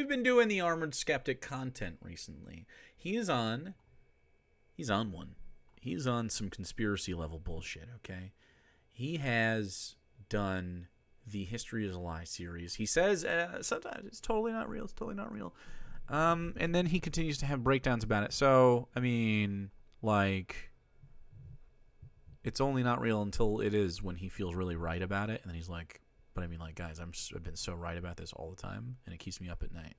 we've been doing the Armored Skeptic content recently. He's on one. He's on some conspiracy level bullshit, okay? He has done the History is a Lie series. He says sometimes it's totally not real. It's totally not real. And then he continues to have breakdowns about it. So, I mean, like, it's only not real until it is, when he feels really right about it. And then he's like, but I mean, like, guys, I've been so right about this all the time, and it keeps me up at night.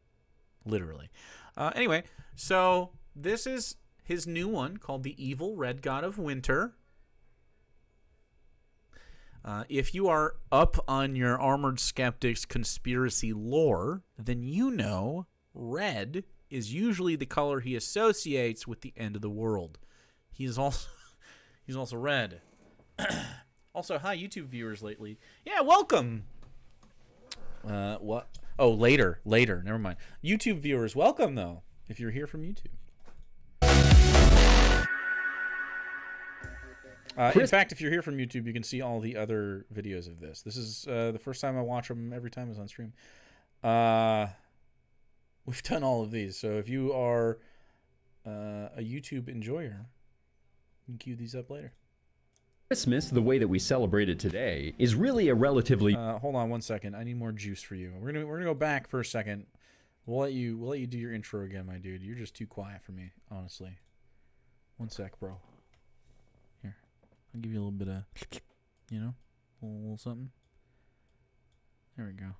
Literally. Anyway, so this is his new one called The Evil Red God of Winter. If you are up on your Armored Skeptics conspiracy lore, then you know red is usually the color he associates with the end of the world. He's also red. Also, hi YouTube viewers lately. Yeah, welcome. What? Oh, later. Never mind. YouTube viewers, welcome though. If you're here from YouTube. In fact, if you're here from YouTube, you can see all the other videos of this. This is the first time I watch them every time it's on stream. We've done all of these, so if you are a YouTube enjoyer, you can cue these up later. Christmas, the way that we celebrate it today, is really a relatively... hold on one second. I need more juice for you. We're gonna go back for a second. We'll let you do your intro again, my dude. You're just too quiet for me, honestly. One sec, bro. Here, I'll give you a little bit of, you know, a little something. There we go.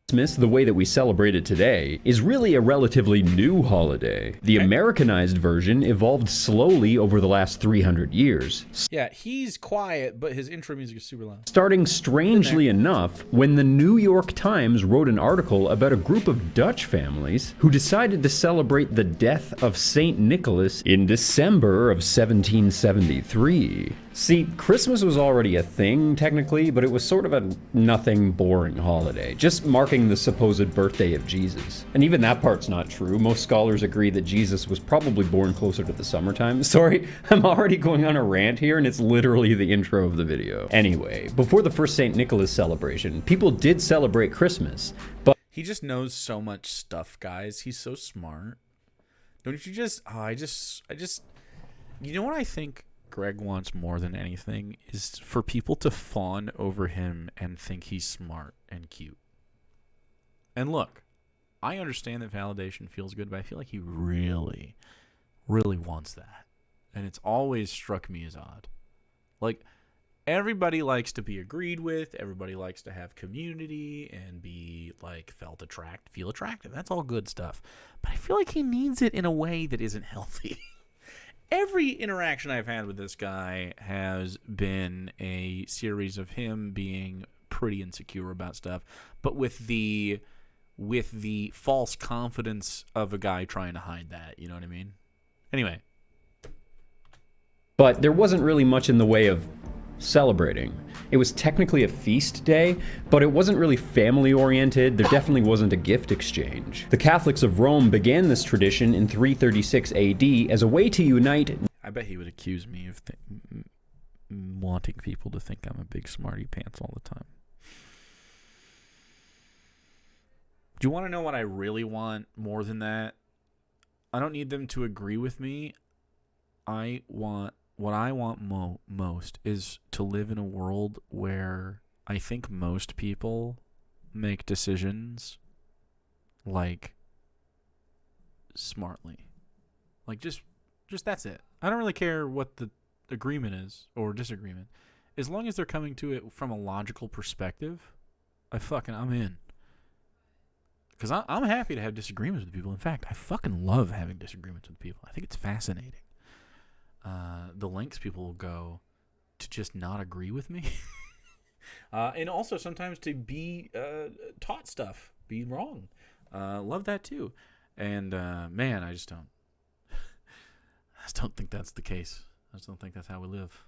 Christmas, the way that we celebrate it today, is really a relatively new holiday. The Americanized version evolved slowly over the last 300 years. Yeah, he's quiet, but his intro music is super loud. Starting strangely enough, when the New York Times wrote an article about a group of Dutch families who decided to celebrate the death of Saint Nicholas in December of 1773. See, Christmas was already a thing, technically, but it was sort of a nothing, boring holiday, just marking the supposed birthday of Jesus. And even that part's not true. Most scholars agree that Jesus was probably born closer to the summertime. Sorry, I'm already going on a rant here, and it's literally the intro of the video. Anyway, before the first St. Nicholas celebration, people did celebrate Christmas, but... He just knows so much stuff, guys. He's so smart. Don't you just... Oh, I just... You know what I think Greg wants more than anything is for people to fawn over him and think he's smart and cute. And look, I understand that validation feels good, but I feel like he really, really wants that. And it's always struck me as odd. Like, everybody likes to be agreed with, everybody likes to have community and be, like, feel attractive. That's all good stuff. But I feel like he needs it in a way that isn't healthy. Every interaction I've had with this guy has been a series of him being pretty insecure about stuff, but with the false confidence of a guy trying to hide that, you know what I mean? Anyway. But there wasn't really much in the way of celebrating. It was technically a feast day, but it wasn't really family-oriented. There definitely wasn't a gift exchange. The Catholics of Rome began this tradition in 336 AD as a way to unite... I bet he would accuse me of wanting people to think I'm a big smarty pants all the time. Do you want to know what I really want more than that? I don't need them to agree with me. What I want most is to live in a world where I think most people make decisions, like, smartly. Like, just that's it. I don't really care what the agreement is or disagreement. As long as they're coming to it from a logical perspective, I'm in. Because I'm happy to have disagreements with people. In fact, I fucking love having disagreements with people. I think it's fascinating. The lengths people will go to just not agree with me. And also sometimes to be taught stuff, be wrong. Love that too. And man, I just don't think that's the case. I just don't think that's how we live.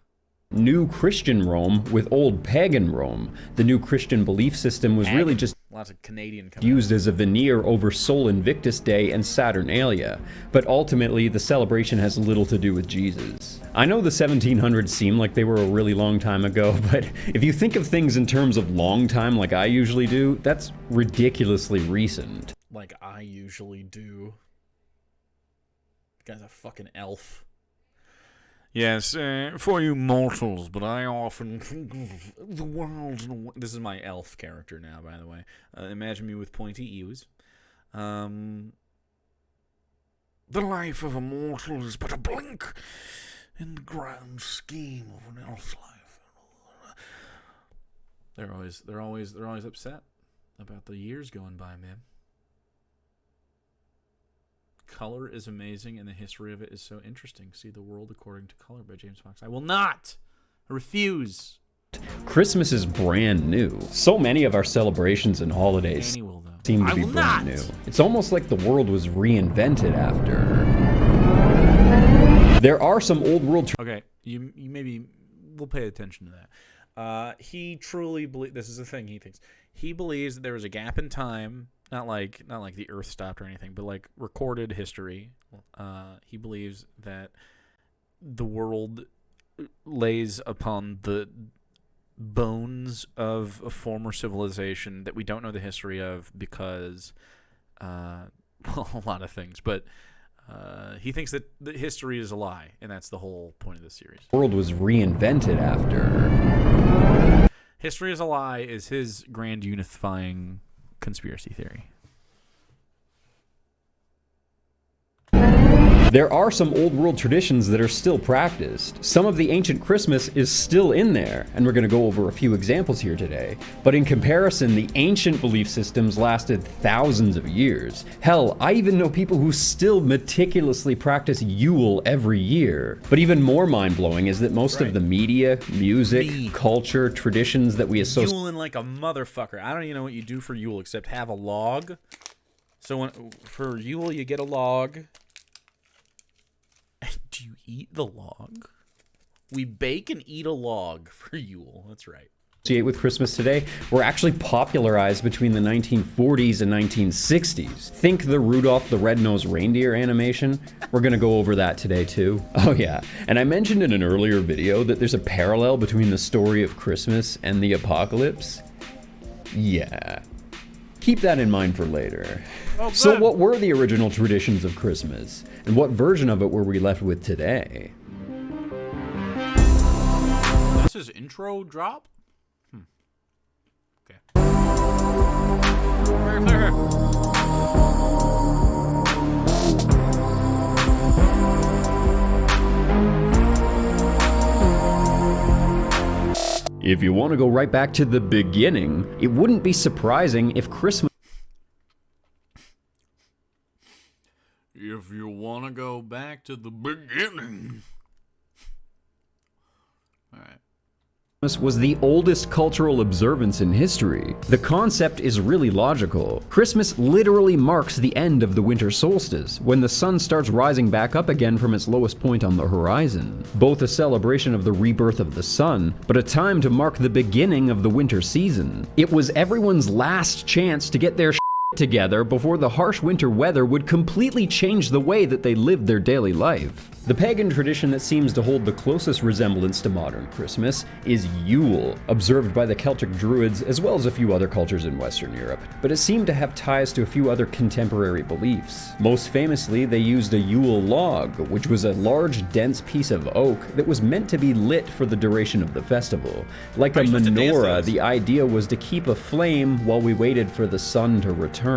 New Christian Rome with old pagan Rome. The new Christian belief system was really just lots of Canadian used as a veneer over Sol Invictus Day and Saturnalia, but ultimately the celebration has little to do with Jesus. I know the 1700s seem like they were a really long time ago, but if you think of things in terms of long time like I usually do, that's ridiculously recent. like I usually do. The guy's a fucking elf. Yes, for you mortals, but I often think of the world in a way. This is my elf character now, by the way. Imagine me with pointy ears. The life of a mortal is but a blink in the grand scheme of an elf's life. They're always upset about the years going by, man. Color is amazing, and the history of it is so interesting. See the World According to Color by James Fox. I will not. I refuse. Christmas is brand new. So many of our celebrations and holidays seem to be brand new. It's almost like the world was reinvented after. There are some old world. Okay, you maybe we'll pay attention to that. He truly believes, this is the thing he thinks. He believes that there was a gap in time, not like the Earth stopped or anything, but like recorded history. He believes that the world lays upon the bones of a former civilization that we don't know the history of because, well, a lot of things, but he thinks that the history is a lie, and that's the whole point of this series. The world was reinvented after. History is a lie is his grand unifying conspiracy theory. There are some old world traditions that are still practiced. Some of the ancient Christmas is still in there, and we're going to go over a few examples here today. But in comparison, the ancient belief systems lasted thousands of years. Hell, I even know people who still meticulously practice Yule every year. But even more mind-blowing is that most of the media, music, culture, traditions that we associate... Yuling like a motherfucker. I don't even know what you do for Yule except have a log. So for Yule, you get a log. Do you eat the log? We bake and eat a log for Yule. That's right. With Christmas today were actually popularized between the 1940s and 1960s. Think the Rudolph the Red-Nosed Reindeer animation. We're gonna go over that today too. Oh yeah, and I mentioned in an earlier video that there's a parallel between the story of Christmas and the apocalypse. Yeah. Keep that in mind for later. Oh, so what were the original traditions of Christmas? And what version of it were we left with today? This is intro drop? Okay. If you want to go right back to the beginning, it wouldn't be surprising if Christmas... If you want to go back to the beginning... All right. was the oldest cultural observance in history. The concept is really logical. Christmas literally marks the end of the winter solstice, when the sun starts rising back up again from its lowest point on the horizon. Both a celebration of the rebirth of the sun, but a time to mark the beginning of the winter season. It was everyone's last chance to get their together before the harsh winter weather would completely change the way that they lived their daily life. The pagan tradition that seems to hold the closest resemblance to modern Christmas is Yule, observed by the Celtic Druids as well as a few other cultures in Western Europe, but it seemed to have ties to a few other contemporary beliefs. Most famously, they used a Yule log, which was a large, dense piece of oak that was meant to be lit for the duration of the festival. Like a menorah, the idea was to keep a flame while we waited for the sun to return.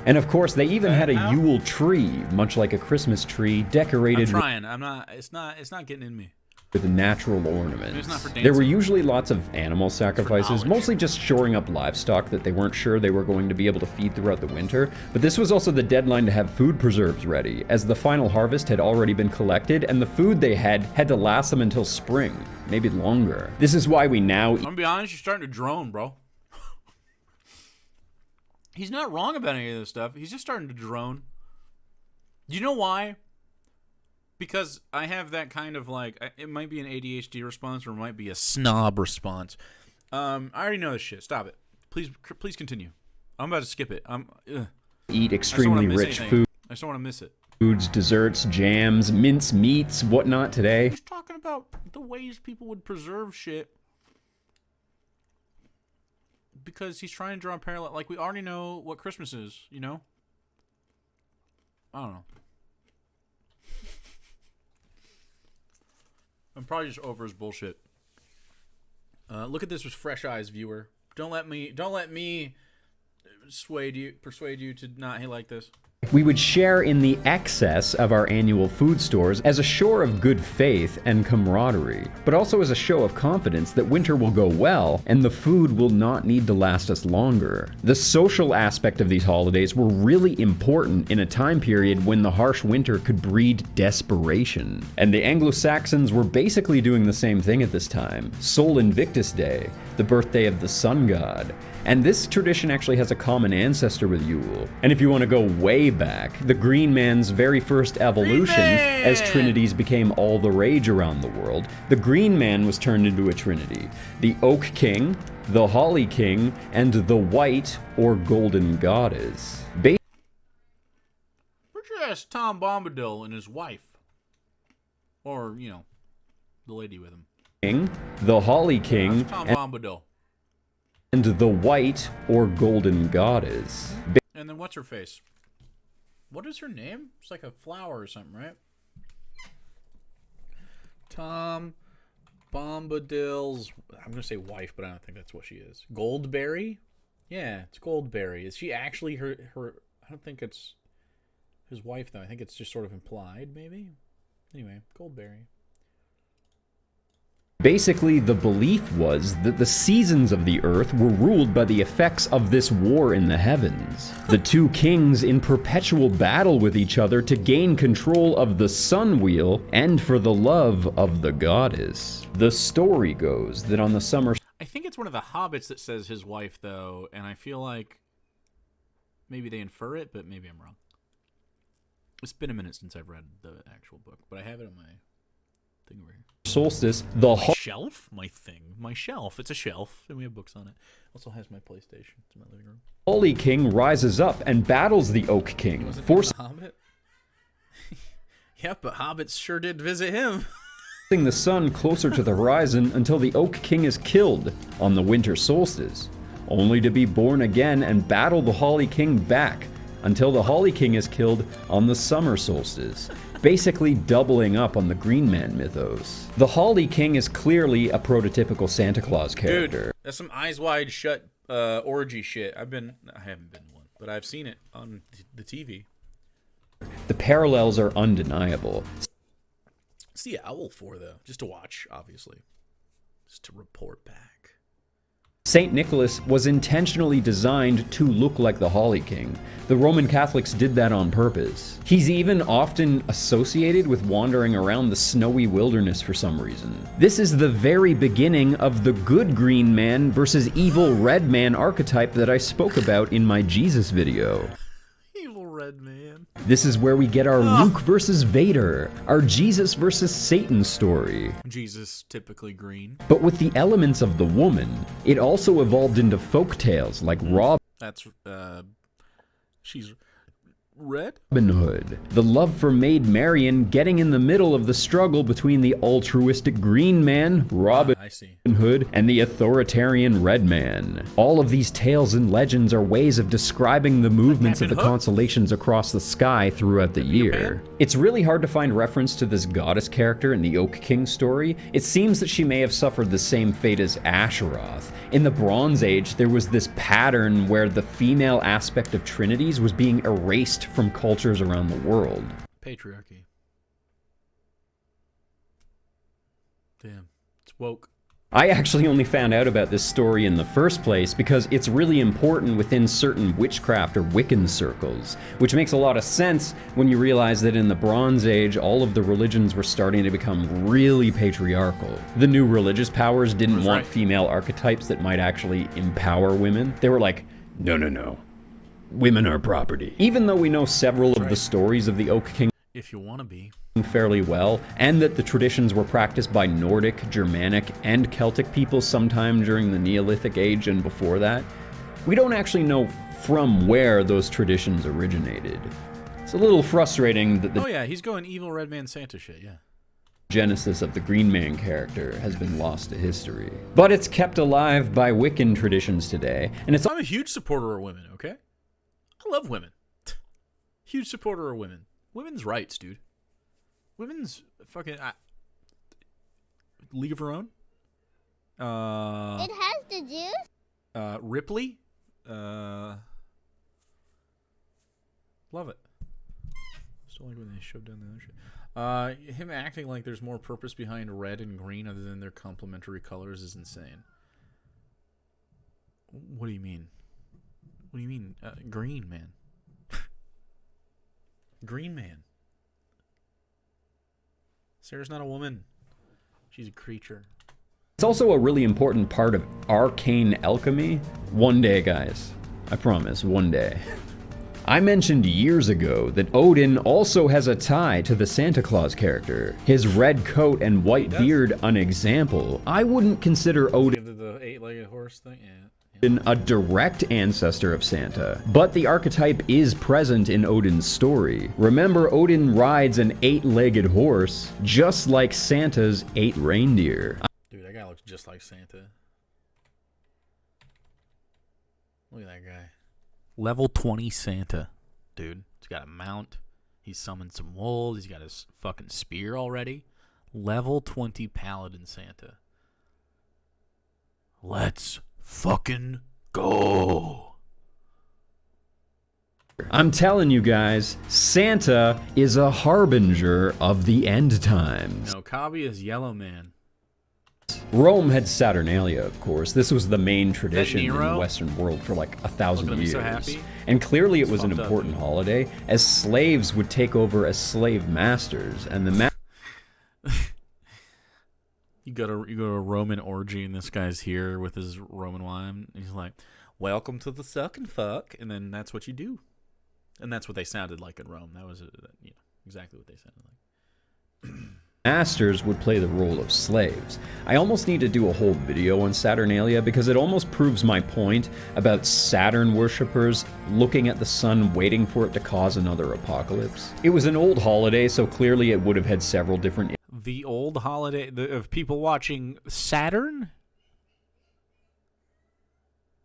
And of course, they even had a Yule tree, much like a Christmas tree, decorated it's not getting in me. With natural ornaments. It's not for dancing. There were usually lots of animal sacrifices, mostly just shoring up livestock that they weren't sure they were going to be able to feed throughout the winter. But this was also the deadline to have food preserves ready, as the final harvest had already been collected, and the food they had to last them until spring, maybe longer. This is why we now... I'm gonna be honest, you're starting to drone, bro. He's not wrong about any of this stuff. He's just starting to drone. Do you know why? Because I have that kind of like, it might be an ADHD response or it might be a snob response. I already know this shit. Stop it. Please continue. I'm about to skip it. Eat extremely rich food. I just don't want to miss it. Foods, desserts, jams, mince meats, whatnot today. He's talking about the ways people would preserve shit. Because he's trying to draw a parallel. Like, we already know what Christmas is, you know? I don't know. I'm probably just over his bullshit. Look at this with fresh eyes, viewer. Don't let me persuade you to not like this. We would share in the excess of our annual food stores as a show of good faith and camaraderie, but also as a show of confidence that winter will go well and the food will not need to last us longer. The social aspect of these holidays were really important in a time period when the harsh winter could breed desperation. And the Anglo-Saxons were basically doing the same thing at this time. Sol Invictus Day, the birthday of the sun god. And this tradition actually has a common ancestor with Yule. And if you want to go way back, the Green Man's very first evolution, as trinities became all the rage around the world, the Green Man was turned into a trinity. The Oak King, the Holly King, and the White or Golden Goddess. Where'd you ask Tom Bombadil and his wife? Or, you know, the lady with him. The Holly King, Tom Bombadil. And the White or Golden Goddess. And then what's her face? What is her name? It's like a flower or something, right? Tom Bombadil's, I'm going to say wife, but I don't think that's what she is. Goldberry? Yeah, it's Goldberry. Is she actually her I don't think it's his wife, though. I think it's just sort of implied, maybe? Anyway, Goldberry. Basically, the belief was that the seasons of the earth were ruled by the effects of this war in the heavens. The two kings in perpetual battle with each other to gain control of the sun wheel and for the love of the goddess. The story goes that on the summer... I think it's one of the hobbits that says his wife, though, and I feel like maybe they infer it, but maybe I'm wrong. It's been a minute since I've read the actual book, but I have it on my thing over here. Solstice, my shelf. It's a shelf, and we have books on it. Also has my PlayStation. It's in my living room. Holly King rises up and battles the Oak King, forcing the Hobbit. Yep, but hobbits sure did visit him. the sun closer to the horizon until the Oak King is killed on the winter solstice, only to be born again and battle the Holly King back until the Holly King is killed on the summer solstice. Basically doubling up on the Green Man mythos. The Holly King is clearly a prototypical Santa Claus character. Dude, that's some eyes wide shut orgy shit. I haven't been one, but I've seen it on the TV. The parallels are undeniable. What's the owl for, though? Just to watch, obviously. Just to report back. Saint Nicholas was intentionally designed to look like the Holly King. The Roman Catholics did that on purpose. He's even often associated with wandering around the snowy wilderness for some reason. This is the very beginning of the good green man versus evil red man archetype that I spoke about in my Jesus video. Evil red man. This is where we get our Luke versus Vader, our Jesus versus Satan story. Jesus, typically green. But with the elements of the woman, it also evolved into folk tales like That's, she's red? Robin Hood, the love for Maid Marian getting in the middle of the struggle between the altruistic green man, Robin Hood, and the authoritarian red man. All of these tales and legends are ways of describing the movements of the constellations across the sky throughout the year. It's really hard to find reference to this goddess character in the Oak King story. It seems that she may have suffered the same fate as Asheroth. In the Bronze Age, there was this pattern where the female aspect of trinities was being erased from cultures around the world. Patriarchy. Damn, it's woke. I actually only found out about this story in the first place because it's really important within certain witchcraft or Wiccan circles, which makes a lot of sense when you realize that in the Bronze Age, all of the religions were starting to become really patriarchal. The new religious powers didn't want female archetypes that might actually empower women. They were like, no. Women are property. Even though we know several of the stories of the Oak King if you want to be fairly well, and that the traditions were practiced by Nordic, Germanic, and Celtic people sometime during the Neolithic Age and before that, we don't actually know from where those traditions originated. It's a little frustrating that oh yeah, he's going evil red man Santa shit, yeah. Genesis of the Green Man character has been lost to history. But it's kept alive by Wiccan traditions today, and it's... I'm a huge supporter of women, okay? I love women. Huge supporter of women. Women's rights, dude. Women's fucking League of Her Own. It has the juice. Ripley. Love it. Still like when they shoved down the other shit. Him acting like there's more purpose behind red and green other than their complementary colors is insane. What do you mean? What do you mean? Green man. Green man. Sarah's not a woman. She's a creature. It's also a really important part of arcane alchemy. One day, guys. I promise, one day. I mentioned years ago that Odin also has a tie to the Santa Claus character. His red coat and white beard an example. I wouldn't consider Odin The eight-legged horse thing? Yeah. a direct ancestor of Santa, but the archetype is present in Odin's story. Remember, Odin rides an 8-legged horse, just like Santa's 8 reindeer. Dude, that guy looks just like Santa. Look at that guy. Level 20 Santa. Dude, he's got a mount. He's summoned some wolves. He's got his fucking spear already. Level 20 Paladin Santa. Let's fucking go. I'm telling you guys, Santa is a harbinger of the end times. No, Kabi is Yellow Man. Rome had Saturnalia, of course. This was the main tradition in Nero? the Western world for like 1,000 Look at him, he's years. so happy. And clearly it was an fucked up, important dude. holiday, as slaves would take over as slave masters, and the You go to a Roman orgy and this guy's here with his Roman wine. And he's like, "Welcome to the suck and fuck," and then that's what you do, and that's what they sounded like in Rome. That was exactly what they sounded like. masters would play the role of slaves. I almost need to do a whole video on Saturnalia because it almost proves my point about Saturn worshippers looking at the sun waiting for it to cause another apocalypse. It was an old holiday, so clearly it would have had several different The old holiday of people watching Saturn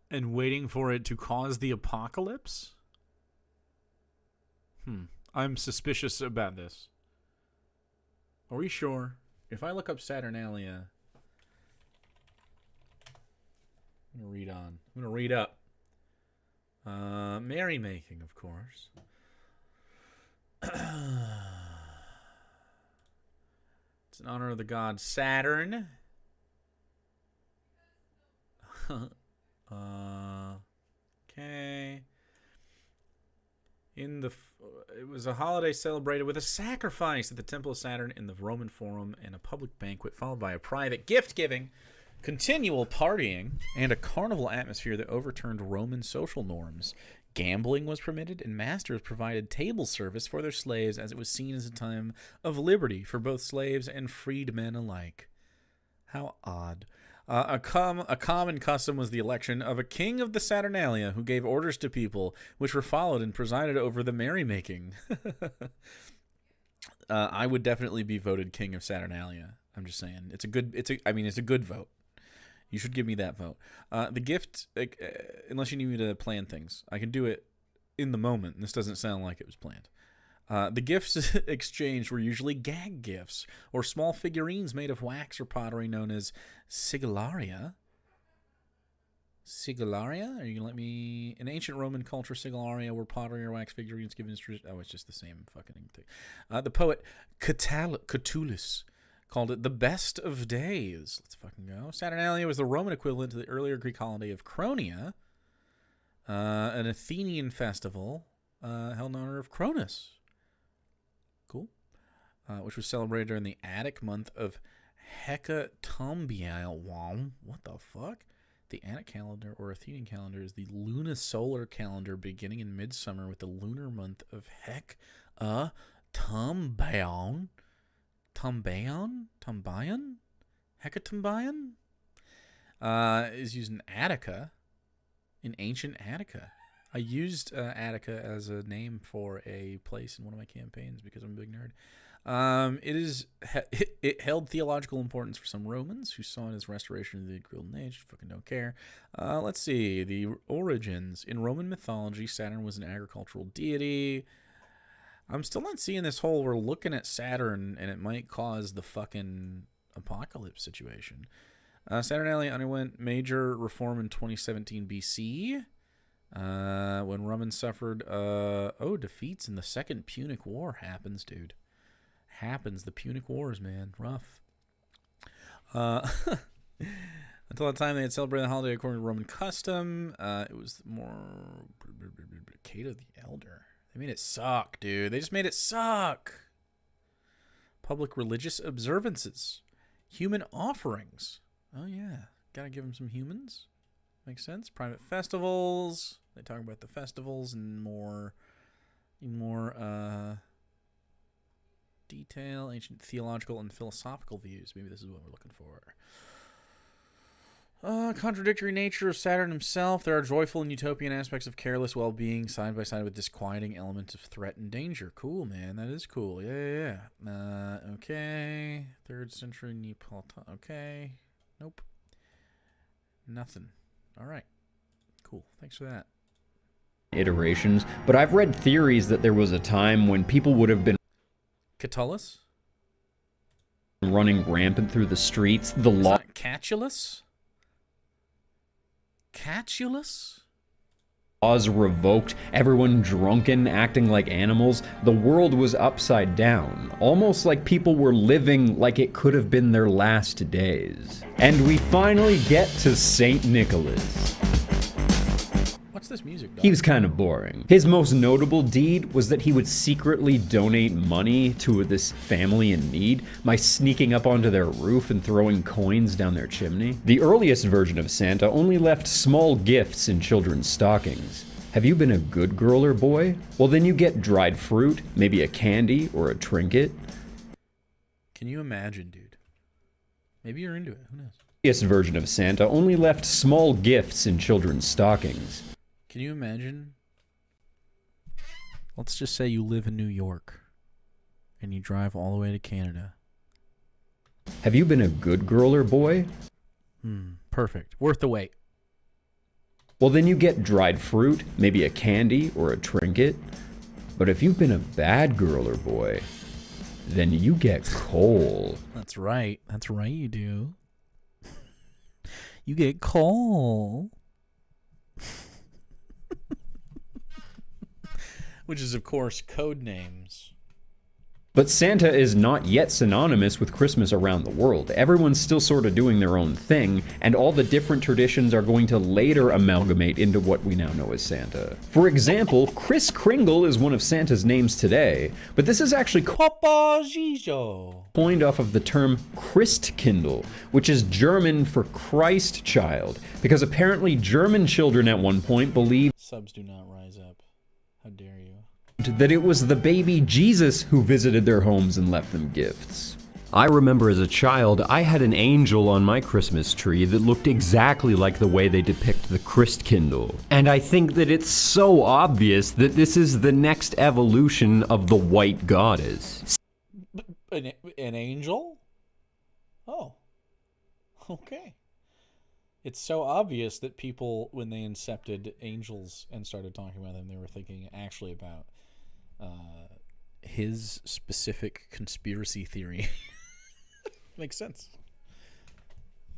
and waiting for it to cause the apocalypse. I'm suspicious about this. Are we sure? If I look up Saturnalia, I'm gonna read on. I'm gonna read up. Merrymaking, of course. It's in honor of the god Saturn. Okay. It was a holiday celebrated with a sacrifice at the Temple of Saturn in the Roman Forum and a public banquet, followed by a private gift-giving, continual partying, and a carnival atmosphere that overturned Roman social norms. Gambling was permitted, and masters provided table service for their slaves, as it was seen as a time of liberty for both slaves and freedmen alike. How odd. A common custom was the election of a king of the Saturnalia who gave orders to people, which were followed and presided over the merrymaking. I would definitely be voted king of Saturnalia. I'm just saying, it's a good vote. You should give me that vote. The gift, unless you need me to plan things, I can do it in the moment. And this doesn't sound like it was planned. The gifts exchanged were usually gag gifts or small figurines made of wax or pottery known as sigillaria. Sigillaria? Are you going to let me... In ancient Roman culture, sigillaria were pottery or wax figurines given... Oh, it's just the same fucking thing. The poet Catullus called it the best of days. Let's fucking go. Saturnalia was the Roman equivalent to the earlier Greek holiday of Cronia, an Athenian festival held in honor of Cronus. Cool. Which was celebrated during the Attic month of Hecatombial. Wow. What the fuck? The Attic calendar or Athenian calendar is the lunisolar calendar beginning in midsummer with the lunar month of Hecatombion. Hecatombion? Is used in Attica, in ancient Attica. I used Attica as a name for a place in one of my campaigns because I'm a big nerd. It held theological importance for some Romans who saw it as restoration of the Golden Age. Fucking don't care. Let's see. The origins. In Roman mythology, Saturn was an agricultural deity. I'm still not seeing this whole we're looking at Saturn and it might cause the fucking apocalypse situation. Saturnalia underwent major reform in 2017 BC when Roman suffered defeats in the Second Punic War. Happens, dude. Happens. The Punic Wars, man. Rough. Until that time, they had celebrated the holiday according to Roman custom. It was more Cato the Elder. They made it suck, dude. They just made it suck. Public religious observances. Human offerings. Oh, yeah. Gotta give them some humans. Makes sense. Private festivals. They talk about the festivals in more detail. Ancient theological and philosophical views. Maybe this is what we're looking for. Contradictory nature of Saturn himself. There are joyful and utopian aspects of careless well-being side by side with disquieting elements of threat and danger. Cool, man. That is cool. Yeah. Okay. 3rd century Neapolitan. Okay. Nope. Nothing. All right. Cool. Thanks for that. Iterations, but I've read theories that there was a time when people would have been Catullus? running rampant through the streets. The law. Catulus? Catulus? Laws revoked, everyone drunken, acting like animals. The world was upside down, almost like people were living like it could have been their last days. And we finally get to Saint Nicholas. What's this music, dog? He was kind of boring. His most notable deed was that he would secretly donate money to this family in need by sneaking up onto their roof and throwing coins down their chimney. The earliest version of Santa only left small gifts in children's stockings. Have you been a good girl or boy? Well, then you get dried fruit, maybe a candy or a trinket. Can you imagine, dude? Maybe you're into it. Who knows? The earliest version of Santa only left small gifts in children's stockings. Can you imagine? Let's just say you live in New York and you drive all the way to Canada. Have you been a good girl or boy? Perfect. Worth the wait. Well, then you get dried fruit, maybe a candy or a trinket. But if you've been a bad girl or boy, then you get coal. That's right. That's right, you do. You get coal. Which is, of course, code names. But Santa is not yet synonymous with Christmas around the world. Everyone's still sort of doing their own thing, and all the different traditions are going to later amalgamate into what we now know as Santa. For example, Kris Kringle is one of Santa's names today, but this is actually coined off of the term Christkindl, which is German for Christ child, because apparently German children at one point believed Subs do not rise up. How dare you? That it was the baby Jesus who visited their homes and left them gifts. I remember as a child, I had an angel on my Christmas tree that looked exactly like the way they depict the Christkindl. And I think that it's so obvious that this is the next evolution of the white goddess. An angel? Oh. Okay. It's so obvious that people, when they incepted angels and started talking about them, they were thinking actually about his specific conspiracy theory. Makes sense.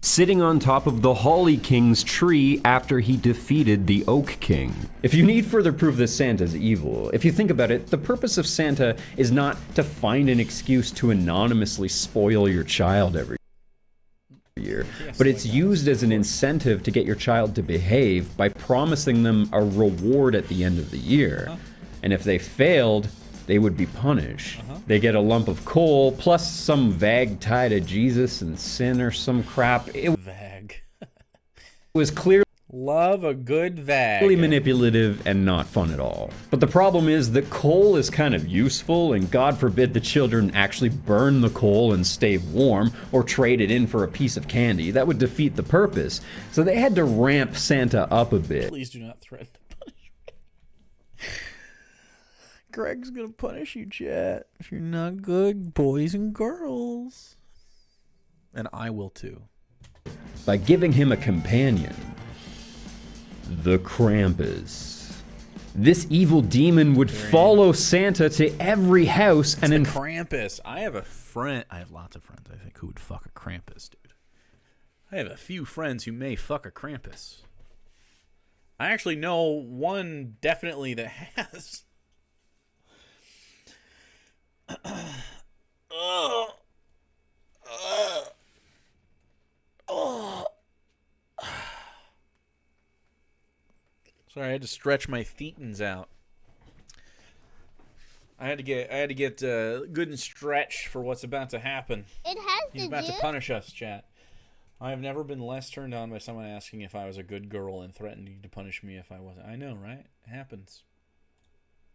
Sitting on top of the Holly King's tree after he defeated the Oak King. If you need further proof that Santa's evil, if you think about it, the purpose of Santa is not to find an excuse to anonymously spoil your child every year, but it's used as an incentive to get your child to behave by promising them a reward at the end of the year. And if they failed, they would be punished. They get a lump of coal plus some vague tie to Jesus and sin or some crap. Vag. Was clearly Love a good vag. really manipulative and not fun at all. But the problem is that coal is kind of useful, and God forbid the children actually burn the coal and stay warm or trade it in for a piece of candy. That would defeat the purpose. So they had to ramp Santa up a bit. Please do not threaten to punish me. Greg's gonna punish you, chat, if you're not good boys and girls. And I will too. By giving him a companion. The Krampus. This evil demon would follow Santa to every house and the Krampus. I have lots of friends, I think, who would fuck a Krampus, dude. I have a few friends who may fuck a Krampus. I actually know one definitely that has. Sorry, I had to stretch my thetans out. I had to get good and stretched for what's about to happen. He's about to punish us, chat. I have never been less turned on by someone asking if I was a good girl and threatening to punish me if I wasn't. I know, right? It happens.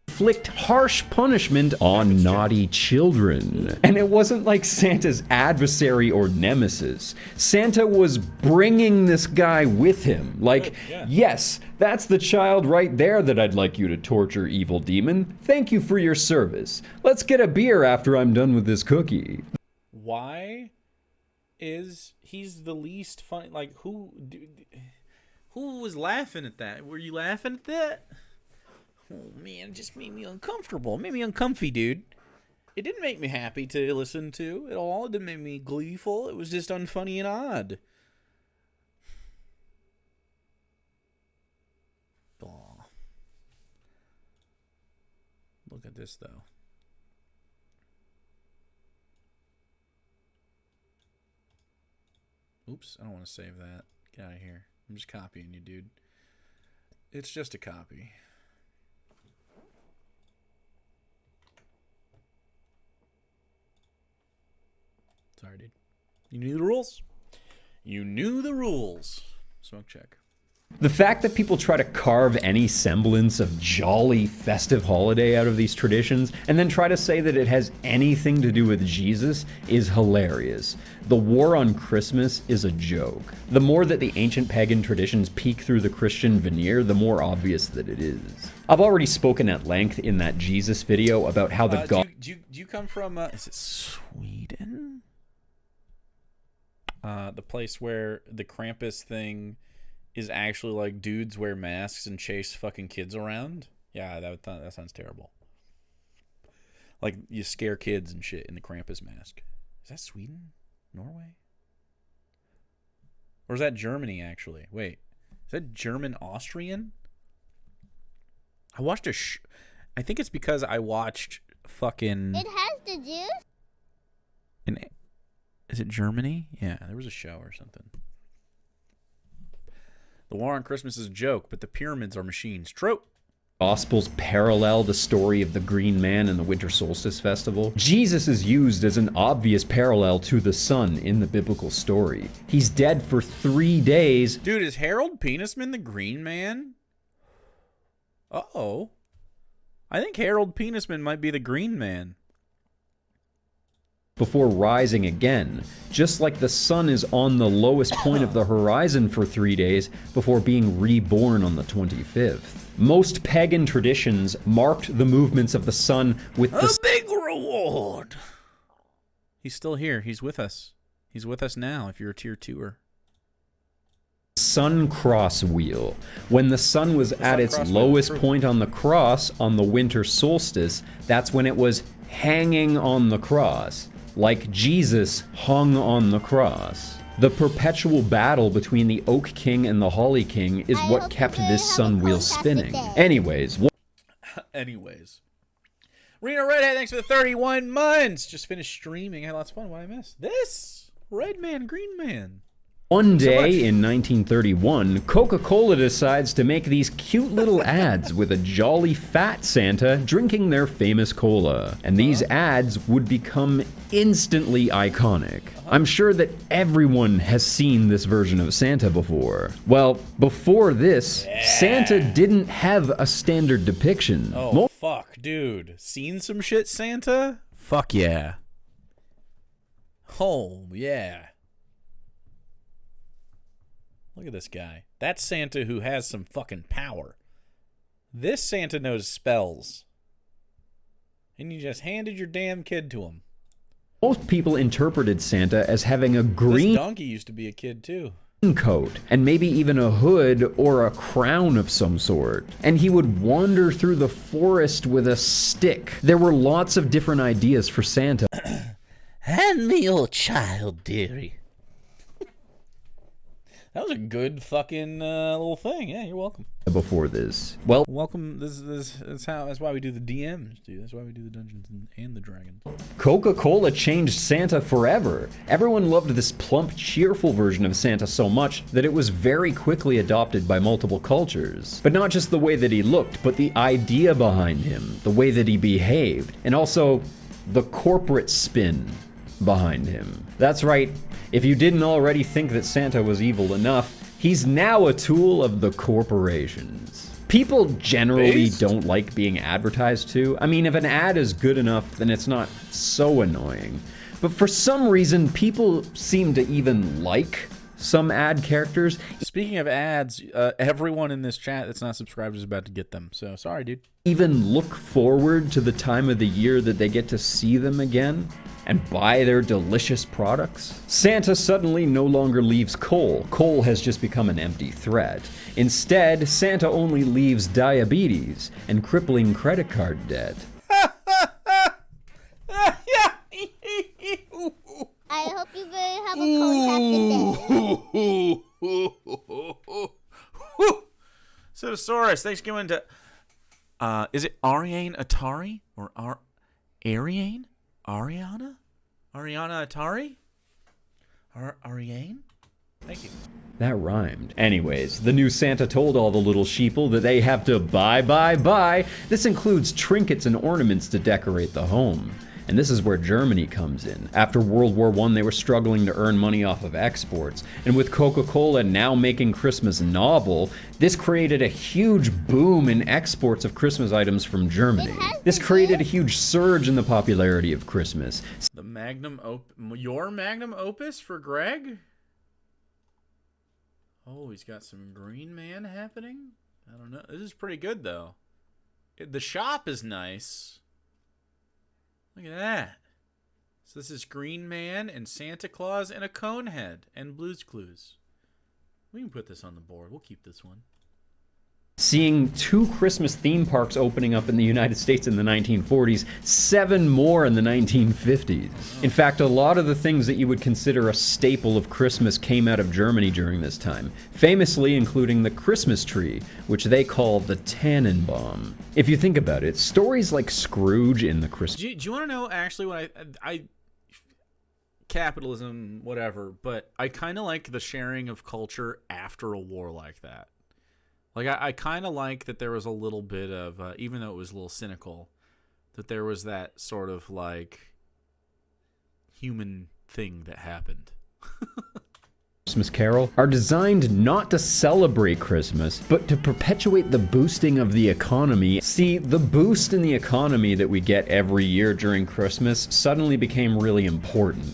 Inflict harsh punishment on naughty children. And it wasn't like Santa's adversary or nemesis. Santa was bringing this guy with him. Like, yes, that's the child right there that I'd like you to torture, evil demon. Thank you for your service. Let's get a beer after I'm done with this cookie. Why is he's the least funny? Like, who was laughing at that? Were you laughing at that? Oh, man, it just made me uncomfortable. It made me uncomfy, dude. It didn't make me happy to listen to at all. It didn't make me gleeful. It was just unfunny and odd. Aw. Look at this, though. Oops, I don't want to save that. Get out of here. I'm just copying you, dude. It's just a copy. Sorry, dude. You knew the rules. You knew the rules. Smoke check. The fact that people try to carve any semblance of jolly festive holiday out of these traditions and then try to say that it has anything to do with Jesus is hilarious. The war on Christmas is a joke. The more that the ancient pagan traditions peek through the Christian veneer, the more obvious that it is. I've already spoken at length in that Jesus video about how the God... Do you come from, is it Sweden? The place where the Krampus thing is actually like dudes wear masks and chase fucking kids around. Yeah, that sounds terrible. Like you scare kids and shit in the Krampus mask. Is that Sweden? Norway? Or is that Germany actually? Wait, is that German-Austrian? I watched I think it's because I watched fucking... It has the juice? Is it Germany? Yeah, there was a show or something. The war on Christmas is a joke, but the pyramids are machines. True. Gospels parallel the story of the Green Man and the Winter Solstice Festival. Jesus is used as an obvious parallel to the sun in the biblical story. He's dead for 3 days. Dude, is Harold Penisman the Green Man? Uh-oh. I think Harold Penisman might be the Green Man. Before rising again, just like the sun is on the lowest point of the horizon for 3 days before being reborn on the 25th. Most pagan traditions marked the movements of the sun with a big reward. He's still here. He's with us. He's with us now if you're a tier 2er. Sun cross wheel. When the sun was at its lowest point on the cross on the winter solstice, that's when it was hanging on the cross. Like Jesus hung on the cross. The perpetual battle between the Oak King and the Holly King is what kept this sun wheel spinning. Anyways. Reno Redhead, thanks for the 31 months. Just finished streaming. I had lots of fun. What I missed? This. Red Man, Green Man. One day in 1931, Coca-Cola decides to make these cute little ads with a jolly fat Santa drinking their famous cola. And these ads would become instantly iconic. I'm sure that everyone has seen this version of Santa before. Well, before this, Santa didn't have a standard depiction. Oh, fuck, dude. Seen some shit, Santa? Fuck yeah. Oh, yeah. Look at this guy. That's Santa who has some fucking power. This Santa knows spells. And you just handed your damn kid to him. Most people interpreted Santa as having a green... This donkey used to be a kid, too. coat and maybe even a hood or a crown of some sort. And he would wander through the forest with a stick. There were lots of different ideas for Santa. Hand me your child, dearie. That was a good fucking little thing. Yeah, you're welcome. Before this. Well, welcome. That's why we do the DMs, dude. That's why we do the Dungeons and the Dragons. Coca-Cola changed Santa forever. Everyone loved this plump, cheerful version of Santa so much that it was very quickly adopted by multiple cultures. But not just the way that he looked, but the idea behind him, the way that he behaved, and also the corporate spin behind him. That's right. If you didn't already think that Santa was evil enough, he's now a tool of the corporations. People generally don't like being advertised to. I mean, if an ad is good enough, then it's not so annoying. But for some reason, people seem to even like some ad characters. Speaking of ads, everyone in this chat that's not subscribed is about to get them. So, sorry, dude. Even look forward to the time of the year that they get to see them again and buy their delicious products. Santa suddenly no longer leaves coal. Coal has just become an empty threat. Instead, Santa only leaves diabetes and crippling credit card debt. I hope you very have a fantastic day. Sotosaurus, thanks for giving to... is it Ariane Atari? Or Ariane? Ariana? Ariana Atari? Ariane? Thank you. That rhymed. Anyways, the new Santa told all the little sheeple that they have to buy. This includes trinkets and ornaments to decorate the home. And this is where Germany comes in. After World War I, they were struggling to earn money off of exports. And with Coca-Cola now making Christmas novel, this created a huge boom in exports of Christmas items from Germany. This created a huge surge in the popularity of Christmas. The your magnum opus for Greg? Oh, he's got some Green Man happening? I don't know. This is pretty good, though. The shop is nice. Look at that. So this is Green Man and Santa Claus and a Conehead and Blue's Clues. We can put this on the board. We'll keep this one. Seeing 2 Christmas theme parks opening up in the United States in the 1940s, 7 more in the 1950s. In fact, a lot of the things that you would consider a staple of Christmas came out of Germany during this time, famously including the Christmas tree, which they call the Tannenbaum. If you think about it, stories like Scrooge in the Christmas... Do you want to know actually what I capitalism, whatever, but I kind of like the sharing of culture after a war like that. Like, I kind of like that there was a little bit of, even though it was a little cynical, that there was that sort of, like, human thing that happened. Christmas Carol are designed not to celebrate Christmas, but to perpetuate the boosting of the economy. See, the boost in the economy that we get every year during Christmas suddenly became really important.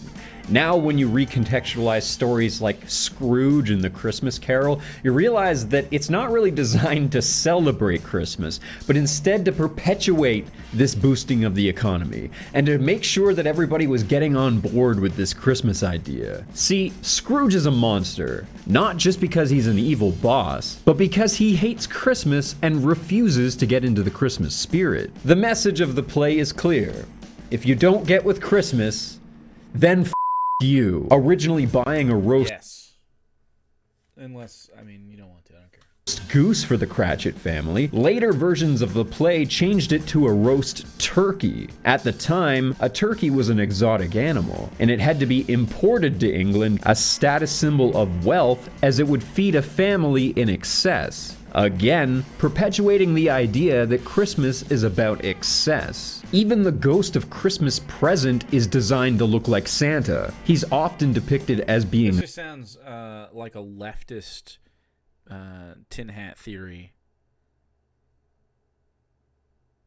Now, when you recontextualize stories like Scrooge and the Christmas Carol, you realize that it's not really designed to celebrate Christmas, but instead to perpetuate this boosting of the economy, and to make sure that everybody was getting on board with this Christmas idea. See, Scrooge is a monster, not just because he's an evil boss, but because he hates Christmas and refuses to get into the Christmas spirit. The message of the play is clear. If you don't get with Christmas, then you. Originally buying a roast... Yes. Unless, I mean, you don't want to, I don't care. Goose for the Cratchit family. Later versions of the play changed it to a roast turkey. At the time, a turkey was an exotic animal, and it had to be imported to England, a status symbol of wealth, as it would feed a family in excess. Again, perpetuating the idea that Christmas is about excess. Even the ghost of Christmas Present is designed to look like Santa. He's often depicted as being... This just sounds like a leftist tin hat theory,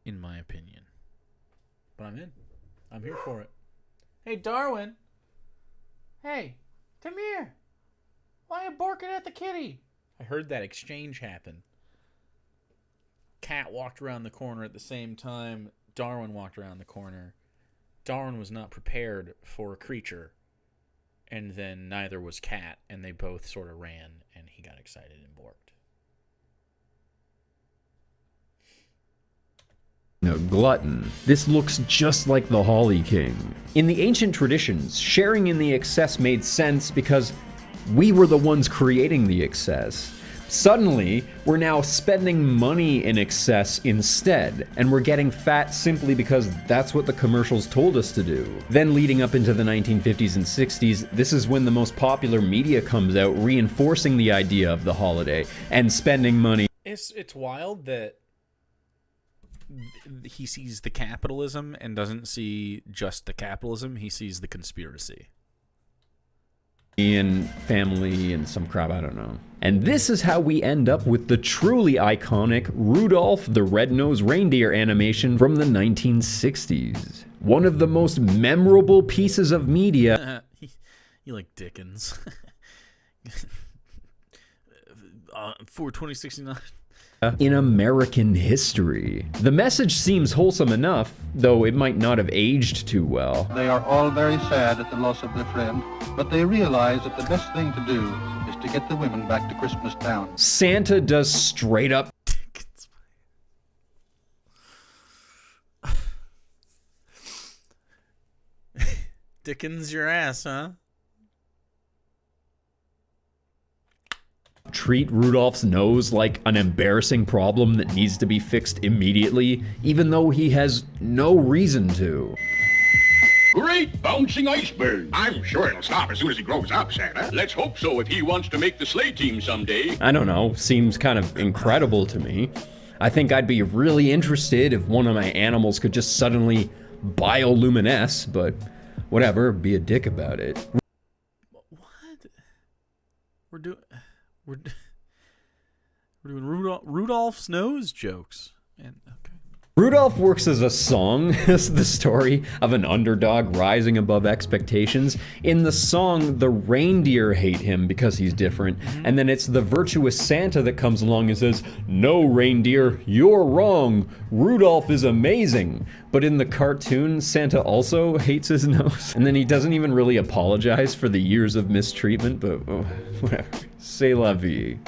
in my opinion. But I'm in. I'm here for it. Hey, Darwin. Hey, come here. Why are you barking at the kitty? I heard that exchange happen. Cat walked around the corner at the same time Darwin walked around the corner. Darwin was not prepared for a creature and then neither was Kat, and they both sort of ran, and he got excited and borked. A glutton. This looks just like the Holly King. In the ancient traditions, sharing in the excess made sense because we were the ones creating the excess. Suddenly, we're now spending money in excess instead, and we're getting fat simply because that's what the commercials told us to do. Then leading up into the 1950s and 60s, this is when the most popular media comes out reinforcing the idea of the holiday and spending money. It's wild that he sees the capitalism and doesn't see just the capitalism, he sees the conspiracy. And family and some crap, I don't know. And this is how we end up with the truly iconic Rudolph the Red-Nosed Reindeer animation from the 1960s. One of the most memorable pieces of media. You like Dickens. For 2069. In American history. The message seems wholesome enough, though it might not have aged too well. They are all very sad at the loss of their friend, but they realize that the best thing to do is to get the women back to Christmas Town. Santa does straight up Dickens your ass, huh? treat Rudolph's nose like an embarrassing problem that needs to be fixed immediately, even though he has no reason to. Great bouncing iceberg. I'm sure it'll stop as soon as he grows up, Santa. Let's hope so if he wants to make the sleigh team someday. I don't know, seems kind of incredible to me. I think I'd be really interested if one of my animals could just suddenly bioluminesce, but whatever, be a dick about it. What? We're doing Rudolph's nose jokes. And okay. Rudolph works as a song, as the story of an underdog rising above expectations. In the song, the reindeer hate him because he's different, and then it's the virtuous Santa that comes along and says, "No, reindeer, you're wrong. Rudolph is amazing." But in the cartoon, Santa also hates his nose, and then he doesn't even really apologize for the years of mistreatment, but whatever. C'est la vie.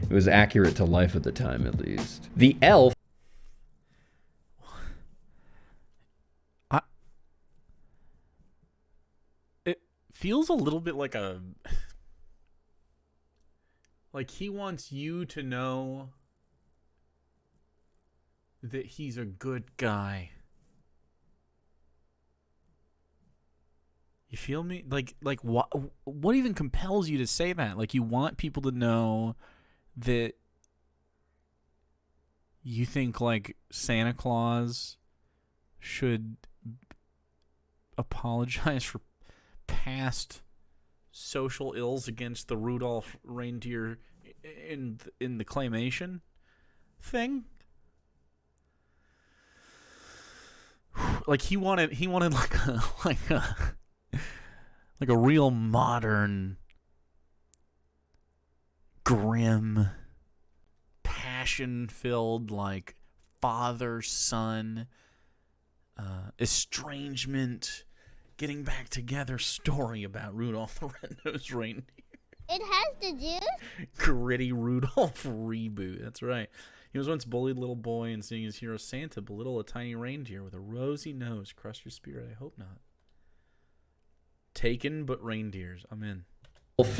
It was accurate to life at the time, at least. The elf feels a little bit like he wants you to know that he's a good guy. You feel me? Like what even compels you to say that? Like, you want people to know that you think like Santa Claus should apologize for past social ills against the Rudolph reindeer in the claymation thing. Like he wanted like a real modern, grim, passion-filled, like father-son estrangement, getting back together story about Rudolph the Red-Nosed Reindeer. It has the juice. Gritty Rudolph reboot. That's right. He was once bullied little boy, and seeing his hero Santa belittle a tiny reindeer with a rosy nose crushed your spirit. I hope not. Taken but reindeers. I'm in.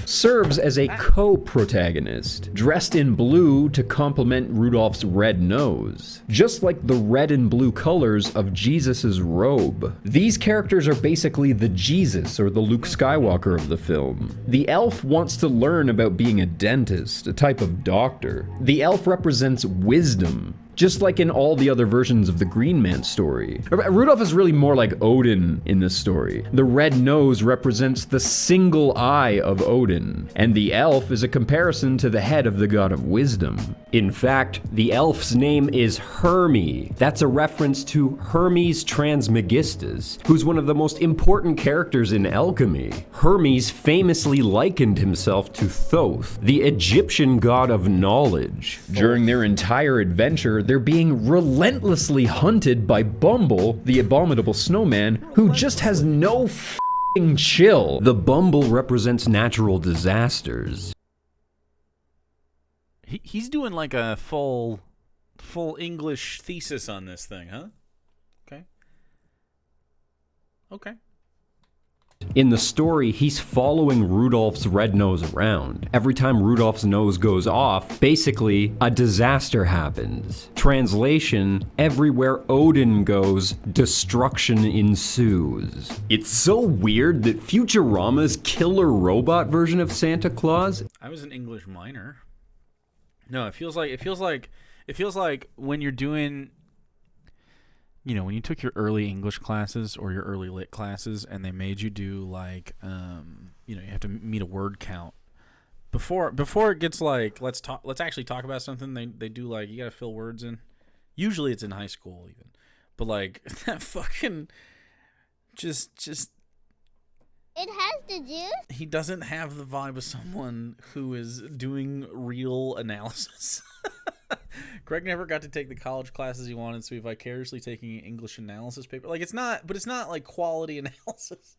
Serves as a co-protagonist, dressed in blue to complement Rudolph's red nose, just like the red and blue colors of Jesus's robe. These characters are basically the Jesus or the Luke Skywalker of the film. The elf wants to learn about being a dentist, a type of doctor. The elf represents wisdom, just like in all the other versions of the Green Man story. Rudolph is really more like Odin in this story. The red nose represents the single eye of Odin, and the elf is a comparison to the head of the god of wisdom. In fact, the elf's name is Hermes. That's a reference to Hermes Trismegistus, who's one of the most important characters in alchemy. Hermes famously likened himself to Thoth, the Egyptian god of knowledge. During their entire adventure, they're being relentlessly hunted by Bumble, the abominable snowman, who just has no chill. The Bumble represents natural disasters. He's doing like a full English thesis on this thing, huh? Okay. Okay. In the story, he's following Rudolph's red nose around. Every time Rudolph's nose goes off, basically, a disaster happens. Translation, everywhere Odin goes, destruction ensues. It's so weird that Futurama's killer robot version of Santa Claus... I was an English minor. No, it feels like when you're doing... You know, when you took your early English classes or your early lit classes and they made you do like, you know, you have to meet a word count. Before it gets like, let's actually talk about something, they do like, you got to fill words in. Usually it's in high school even. But like, that fucking, just. It has the juice. He doesn't have the vibe of someone who is doing real analysis. Greg never got to take the college classes he wanted, so he vicariously taking an English analysis paper. Like, it's not like quality analysis.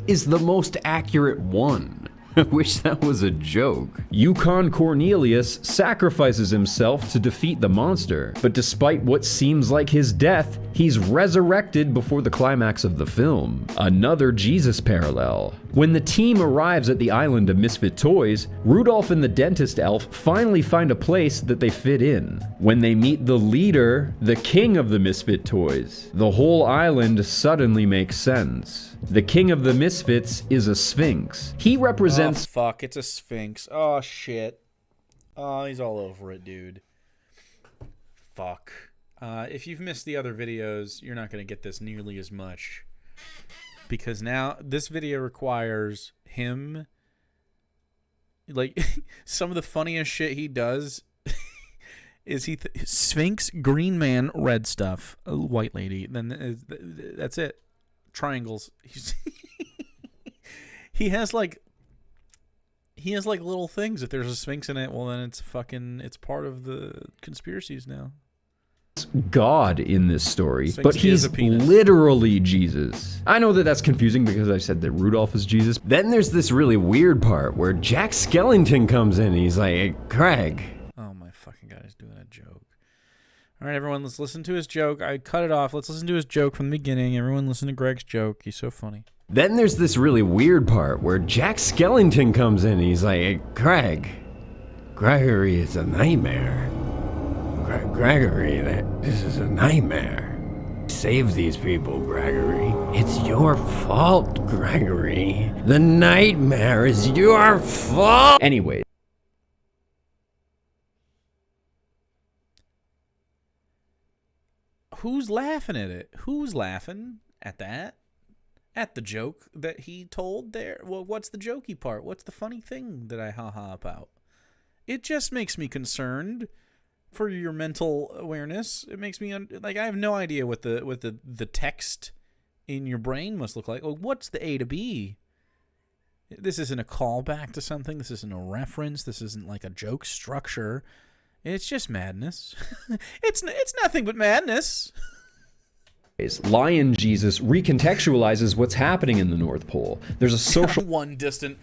Is the most accurate one. I wish that was a joke. Yukon Cornelius sacrifices himself to defeat the monster, but despite what seems like his death, he's resurrected before the climax of the film. Another Jesus parallel. When the team arrives at the island of misfit toys, Rudolph and the dentist elf finally find a place that they fit in. When they meet the leader, the king of the misfit toys, the whole island suddenly makes sense. The king of the misfits is a sphinx. He represents... Oh, fuck, it's a sphinx. Oh, shit. Oh, he's all over it, dude. Fuck. If you've missed the other videos, you're not going to get this nearly as much. Because now, this video requires him... Like, some of the funniest shit he does is Sphinx, green man, red stuff, white lady. Then that's it. Triangles. He has like little things. If there's a sphinx in it, well then it's part of the conspiracies now. God in this story, Sphinx but he's is a penis. literally Jesus. I know that that's confusing because I said that Rudolph is Jesus. Then there's this really weird part where Jack Skellington comes in and he's like, "Hey, Craig." Oh my fucking god, he's doing a joke. All right, everyone, let's listen to his joke. I cut it off. Let's listen to his joke from the beginning. Everyone listen to Greg's joke. He's so funny. Then there's this really weird part where Jack Skellington comes in and he's like, "Hey, Craig, Gregory is a nightmare. Gregory, this is a nightmare. Save these people, Gregory. It's your fault, Gregory. The nightmare is your fault." Anyway. Who's laughing at it? Who's laughing at that? At the joke that he told there? Well, what's the jokey part? What's the funny thing that I ha-ha about? It just makes me concerned for your mental awareness. It makes me like I have no idea what the text in your brain must look like. Like, what's the A to B? This isn't a callback to something. This isn't a reference. This isn't like a joke structure. It's just madness. It's nothing but madness. Lion Jesus recontextualizes what's happening in the North Pole. There's a social one distant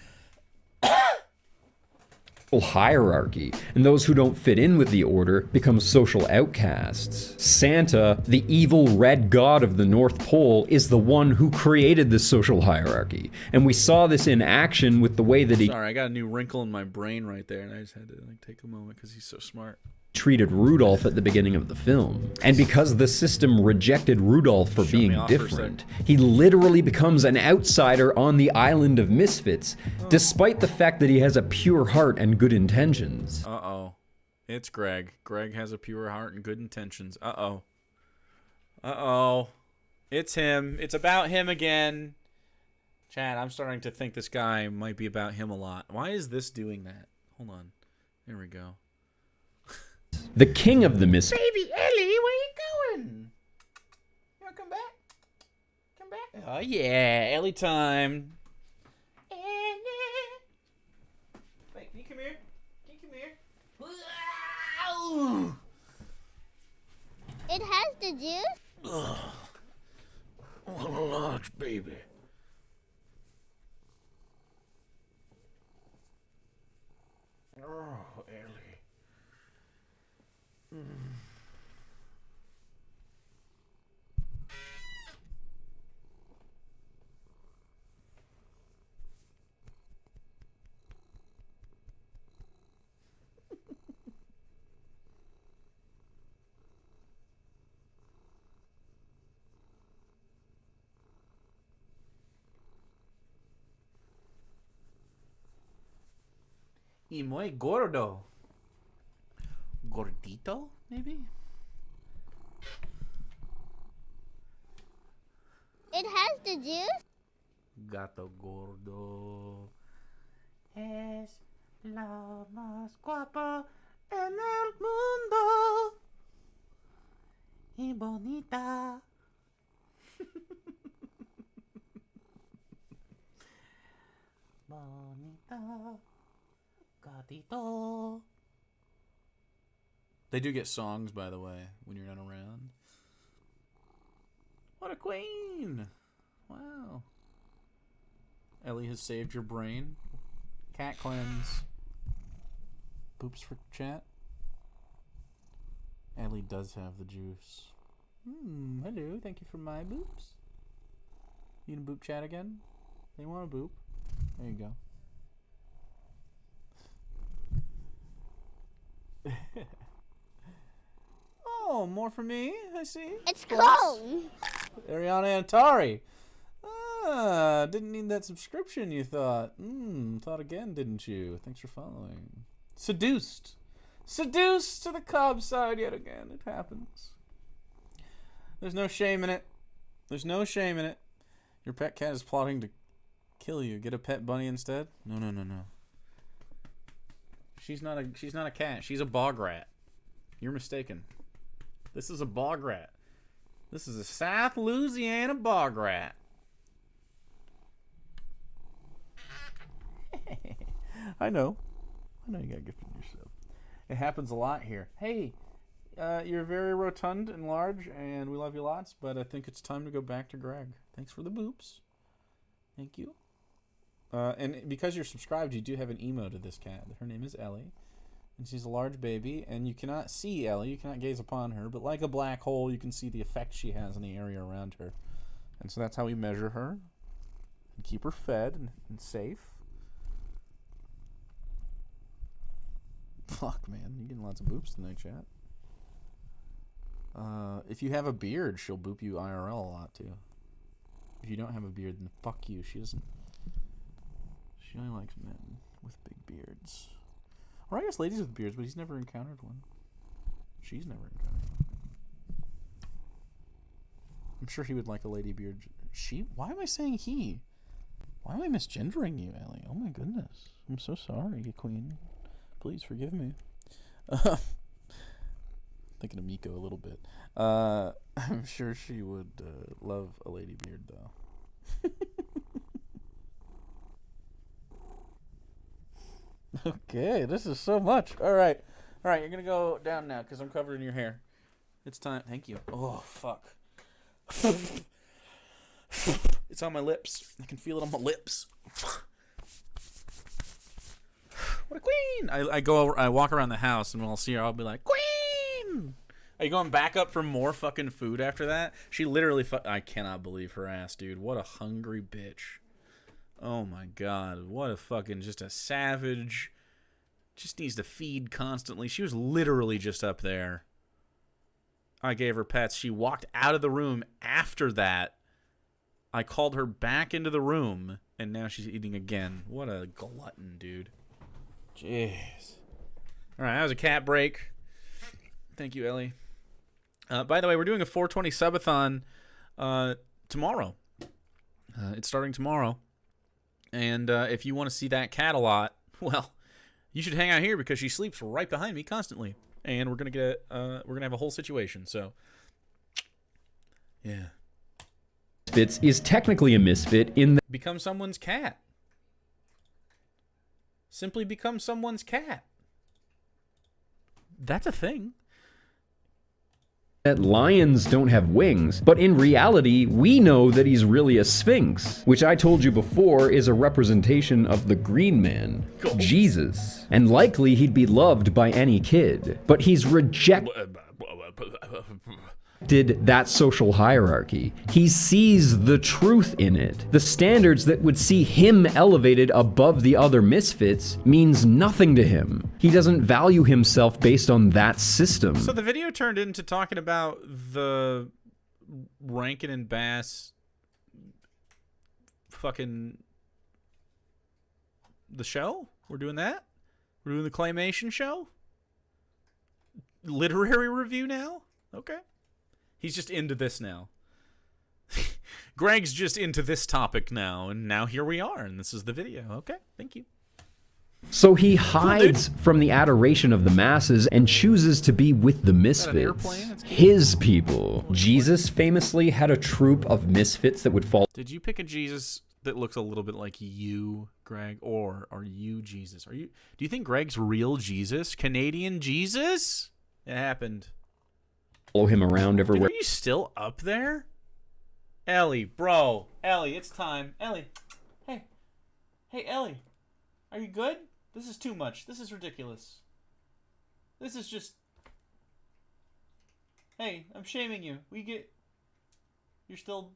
hierarchy, and those who don't fit in with the order become social outcasts. Santa, the evil red god of the North Pole, is the one who created this social hierarchy, and we saw this in action with the way that he Sorry, I got a new wrinkle in my brain right there, and I just had to like take a moment because he's so smart. treated Rudolph at the beginning of the film. And because the system rejected Rudolph for being different, he literally becomes an outsider on the island of misfits, despite the fact that he has a pure heart and good intentions. Uh-oh. It's Greg. Greg has a pure heart and good intentions. Uh-oh. Uh-oh. It's him. It's about him again. Chad, I'm starting to think this guy might be about him a lot. Why is this doing that? Hold on. There we go. The king of the misfits. Baby Ellie, where you going? You wanna come back? Come back? Oh yeah, Ellie time. Ellie. Wait, can you come here? Can you come here? It has the juice? What a large baby. Ellie. Y muy gordo. Gordito, maybe? It has the juice? Gato gordo. Es lo más guapo en el mundo. Y bonita. Bonita. Gatito. They do get songs, by the way, when you're not around. What a queen! Wow. Ellie has saved your brain. Cat cleanse. Boops for chat. Ellie does have the juice. Hello, thank you for my boops. You gonna boop chat again? They want a boop. There you go. Oh, more for me, I see. It's cold. Ariana Antari. Didn't need that subscription, you thought. Thought again, didn't you? Thanks for following. Seduced. Seduced to the Cobb side yet again. It happens. There's no shame in it. There's no shame in it. Your pet cat is plotting to kill you. Get a pet bunny instead? No. She's not a cat. She's a bog rat. You're mistaken. This is a bog rat. This is a South Louisiana bog rat. I know you got gifted yourself. It happens a lot here. Hey, you're very rotund and large, and we love you lots, but I think it's time to go back to Greg. Thanks for the boops. Thank you. And because you're subscribed, you do have an emote of this cat. Her name is Ellie, and she's a large baby, and you cannot see Ellie. You cannot gaze upon her, but like a black hole, you can see the effect she has in the area around her. And so that's how we measure her and keep her fed and safe. Fuck, man. You're getting lots of boops tonight, chat. If you have a beard, she'll boop you IRL a lot, too. If you don't have a beard, then fuck you. She doesn't... She only likes men with big beards. Or I guess ladies with beards, but he's never encountered one. She's never encountered one. I'm sure he would like a lady beard. She? Why am I saying he? Why am I misgendering you, Ellie? Oh my goodness. I'm so sorry, queen. Please forgive me. Thinking of Miko a little bit. I'm sure she would love a lady beard, though. Okay, this is so much. All right, you're gonna go down now because I'm covered in your hair. It's time. Thank you. Oh fuck. It's on my lips. I can feel it on my lips. What a queen! I walk around the house and when I'll see her, I'll be like, queen! Are you going back up for more fucking food after that? She literally I cannot believe her ass, dude. What a hungry bitch. Oh my god. What a fucking, just a savage. Just needs to feed constantly. She was literally just up there. I gave her pets. She walked out of the room after that. I called her back into the room and now she's eating again. What a glutton, dude. Jeez. Alright, that was a cat break. Thank you, Ellie. By the way, we're doing a 420 subathon tomorrow. It's starting tomorrow. And if you want to see that cat a lot, well, you should hang out here because she sleeps right behind me constantly. And we're gonna have a whole situation, so yeah. Misfits is technically a misfit in that Become someone's cat. Simply become someone's cat. That's a thing. that lions don't have wings, but in reality, we know that he's really a sphinx, which I told you before is a representation of the green man, Jesus. And likely he'd be loved by any kid, but he's rejected that social hierarchy. He sees the truth in it. The standards that would see him elevated above the other misfits means nothing to him. He doesn't value himself based on that system. So the video turned into talking about the Rankin and Bass fucking the show? We're doing that? We're doing the claymation show? Literary review now? Okay. He's just into this now. Greg's just into this topic now, and now here we are, and this is the video. Okay, thank you. So he hides from the adoration of the masses and chooses to be with the misfits, his people. Jesus famously had a troop of misfits that would fall. Did you pick a Jesus that looks a little bit like you, Greg, or are you Jesus? Do you think Greg's real Jesus? Canadian Jesus? It happened. Follow him around everywhere. Dude, are you still up there? Ellie, bro. Ellie, it's time. Ellie. Hey. Hey, Ellie. Are you good? This is too much. This is ridiculous. This is just... Hey, I'm shaming you. You're still...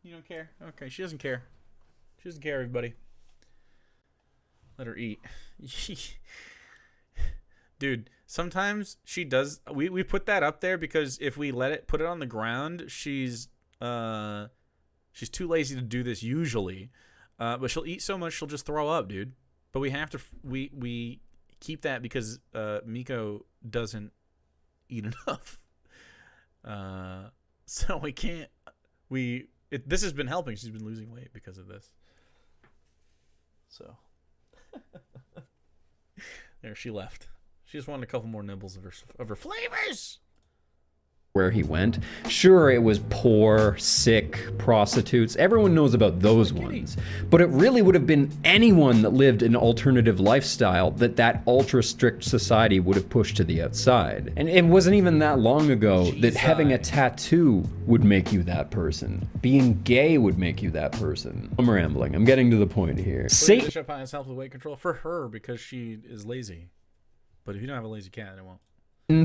You don't care? Okay, she doesn't care. She doesn't care, everybody. Let her eat. Dude, sometimes she does. We put that up there because if we put it on the ground, she's too lazy to do this usually. But she'll eat so much she'll just throw up, dude. But we have to we keep that because Miko doesn't eat enough. So we can't. This has been helping. She's been losing weight because of this. So there, she left. She just wanted a couple more nibbles of her flavors. Where he went. Sure, it was poor, sick, prostitutes. Everyone knows about those ones. But it really would have been anyone that lived an alternative lifestyle that ultra-strict society would have pushed to the outside. And it wasn't even that long ago that having a tattoo would make you that person. Being gay would make you that person. I'm rambling. I'm getting to the point here. Satan has helped with weight control for her because she is lazy. But if you don't have a lazy cat, it won't.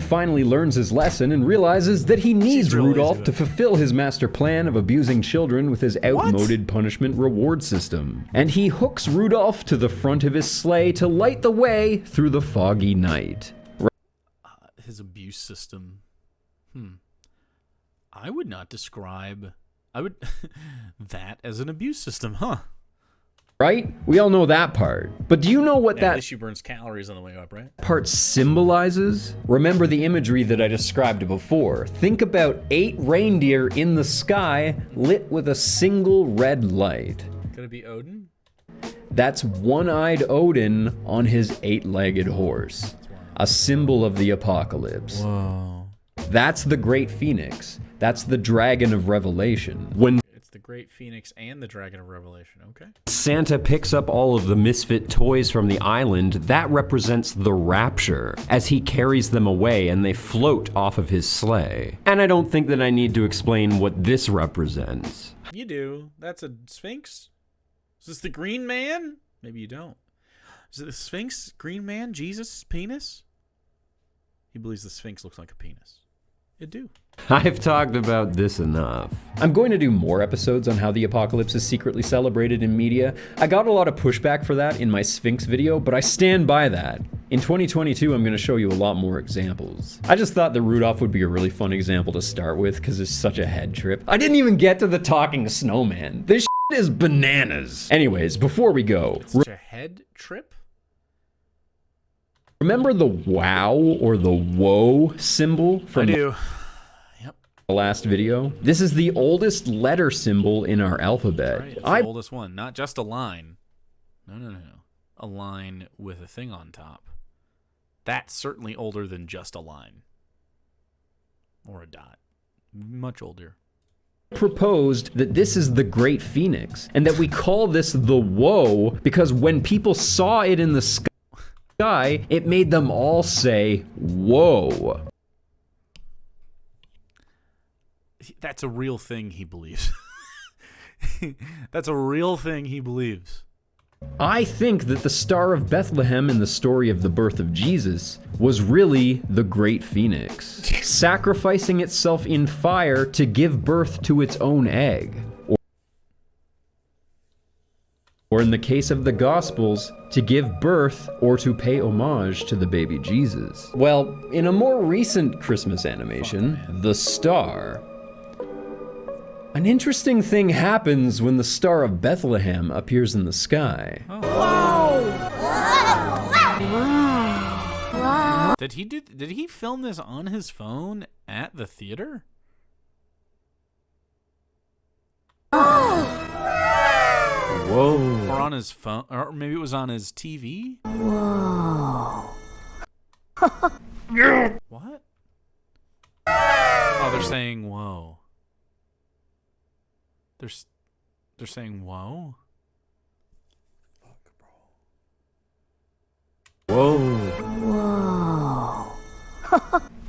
Finally learns his lesson and realizes that he needs Rudolph to fulfill his master plan of abusing children with his outmoded punishment reward system. And he hooks Rudolph to the front of his sleigh to light the way through the foggy night. His abuse system. I would not describe that as an abuse system, huh? Right? We all know that part. But do you know what At least she burns calories on the way up, right? part symbolizes? Remember the imagery that I described before. Think about 8 reindeer in the sky lit with a single red light. Could it be Odin? That's one-eyed Odin on his 8-legged horse. A symbol of the apocalypse. Whoa. That's the Great Phoenix. That's the Dragon of Revelation. When The Great Phoenix and the Dragon of Revelation. Okay. Santa picks up all of the misfit toys from the island, that represents the rapture, as he carries them away and they float off of his sleigh. And I don't think that I need to explain what this represents. You do. That's a Sphinx? Is this the Green Man? Maybe you don't. Is it the Sphinx? Green Man? Jesus? Penis? He believes the Sphinx looks like a penis. It do. I've talked about this enough. I'm going to do more episodes on how the apocalypse is secretly celebrated in media. I got a lot of pushback for that in my Sphinx video, but I stand by that. In 2022, I'm going to show you a lot more examples. I just thought that Rudolph would be a really fun example to start with because it's such a head trip. I didn't even get to the talking snowman. This shit is bananas. Anyways, before we go, It's such a head trip? remember the wow or the whoa symbol from I do. the last video? This is the oldest letter symbol in our alphabet. Right, it's the oldest one. Not just a line. No. A line with a thing on top. That's certainly older than just a line. Or a dot. Much older. Proposed that this is the Great Phoenix, and that we call this the whoa because when people saw it in the sky, it made them all say, whoa. That's a real thing he believes. That's a real thing he believes. I think that the Star of Bethlehem in the story of the birth of Jesus was really the Great Phoenix, sacrificing itself in fire to give birth to its own egg. Or in the case of the Gospels, to give birth or to pay homage to the baby Jesus. Well, in a more recent Christmas animation, The Star, an interesting thing happens when the Star of Bethlehem appears in the sky. Did he film this on his phone at the theater? Whoa. Or on his phone, or maybe it was on his TV? Whoa. What? Oh, they're saying whoa. They're saying whoa? Fuck, bro.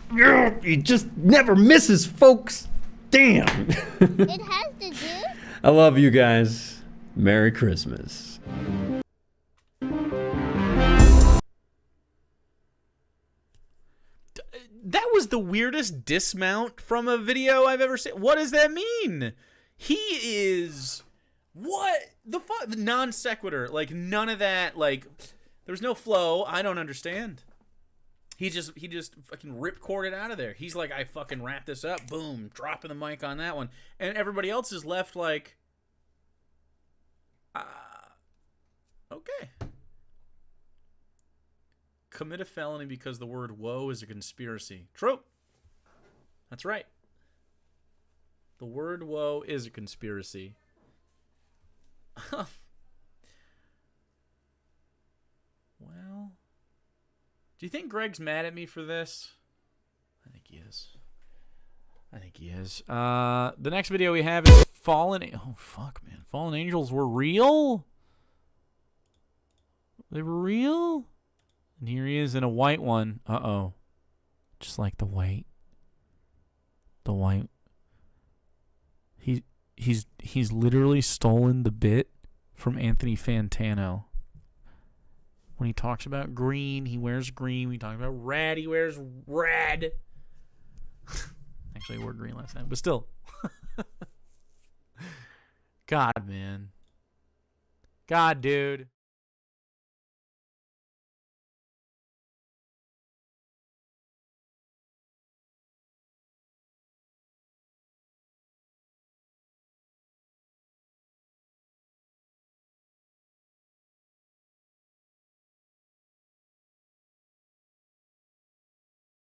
Whoa. He just never misses, folks. Damn. It has the juice. I love you guys. Merry Christmas. That was the weirdest dismount from a video I've ever seen. What does that mean? He is... What? The fuck? The non sequitur. Like, none of that. Like, there's no flow. I don't understand. He just fucking ripcorded out of there. He's like, I fucking wrap this up. Boom. Dropping the mic on that one. And everybody else is left like... okay. Commit a felony because the word woe is a conspiracy. True. That's right. The word woe is a conspiracy. Well, do you think Greg's mad at me for this? I think he is. The next video we have is Fallen... Oh, fuck, man. Fallen Angels were real? They were real? And here he is in a white one. Uh-oh. Just like the white. The white. He's literally stolen the bit from Anthony Fantano. When he talks about green, he wears green. When he talks about red, he wears red. Actually, I wore green last time, but still. God, man. God, dude.